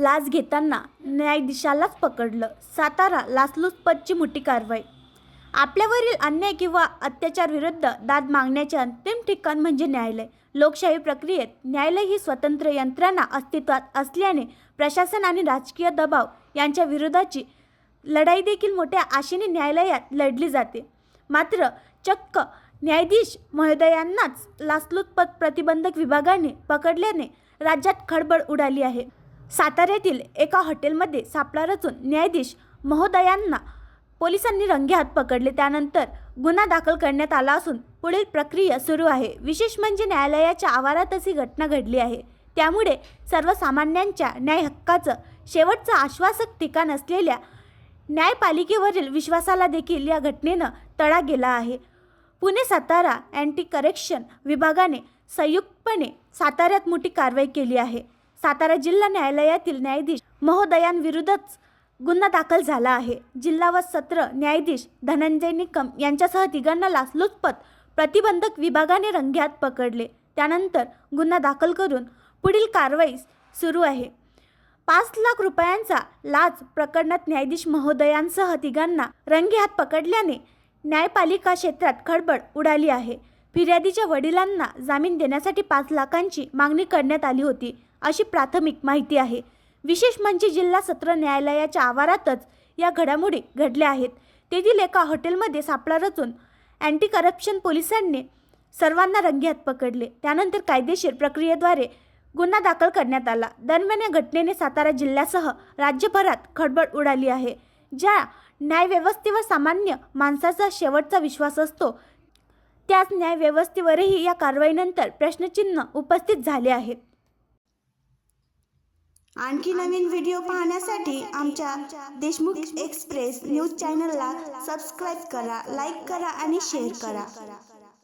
लाच घेताना न्यायाधीशालाच पकडलं. सातारा लाचलुचपतची मोठी कारवाई. आपल्यावरील अन्याय किंवा अत्याचार विरुद्ध दाद मागण्याचे अंतिम ठिकाण म्हणजे न्यायालय. लोकशाही प्रक्रियेत न्यायालय ही स्वतंत्र यंत्रणा अस्तित्वात असल्याने प्रशासन आणि राजकीय दबाव यांच्या विरोधाची लढाई देखील मोठ्या आशेने न्यायालयात लढली जाते. मात्र चक्क न्यायाधीश महोदयांनाच लाचलुचपत प्रतिबंधक विभागाने पकडल्याने राज्यात खळबळ उडाली आहे. साताऱ्यातील एका हॉटेलमध्ये सापळा रचून न्यायाधीश महोदयांना पोलिसांनी रंगेहात पकडले. त्यानंतर गुन्हा दाखल करण्यात आला असून पुढील प्रक्रिया सुरू आहे. विशेष म्हणजे न्यायालयाच्या आवारातच ही घटना घडली आहे. त्यामुळे सर्वसामान्यांच्या न्याय हक्काचं शेवटचं आश्वासक ठिकाण असलेल्या न्यायपालिकेवरील विश्वासाला देखील या घटनेनं तडा गेला आहे. पुणे सातारा अँटी करेक्शन विभागाने संयुक्तपणे साताऱ्यात मोठी कारवाई केली आहे. सातारा जिल्हा न्यायालयातील न्यायाधीश महोदयांविरुद्धच गुन्हा दाखल झाला आहे. जिल्हा व सत्र न्यायाधीश धनंजय निकम यांच्यासह तिघांना लाचलुचपत प्रतिबंधक विभागाने रंगेहात पकडले. त्यानंतर गुन्हा दाखल करून पुढील कारवाई सुरू आहे. 5 लाख रुपयांचा लाच प्रकरणात न्यायाधीश महोदयांसह तिघांना रंगेहात पकडल्याने न्यायपालिका क्षेत्रात खळबळ उडाली आहे. फिर्यादीच्या वडिलांना जामीन देण्यासाठी 5 लाखांची मागणी करण्यात आली होती, अशी प्राथमिक माहिती आहे. विशेष म्हणजे जिल्हा सत्र न्यायालयाच्या आवारातच या घडामोडी घडल्या आहेत. तेथील एका हॉटेलमध्ये सापळा रचून अँटी करप्शन पोलिसांनी सर्वांना रंगेहात पकडले. त्यानंतर कायदेशीर प्रक्रियेद्वारे गुन्हा दाखल करण्यात आला. दरम्यान या घटनेने सातारा जिल्ह्यासह राज्यभरात खळबळ उडाली आहे. ज्या न्यायव्यवस्थेवर सामान्य माणसाचा शेवटचा विश्वास असतो, त्याच न्यायव्यवस्थेवरही या कारवाईनंतर प्रश्नचिन्ह उपस्थित झाले आहेत. आणखी नवीन व्हिडिओ पाहण्यासाठी आमच्या देशमुख एक्सप्रेस न्यूज चॅनलला सबस्क्राईब करा, लाईक करा आणि शेअर करा.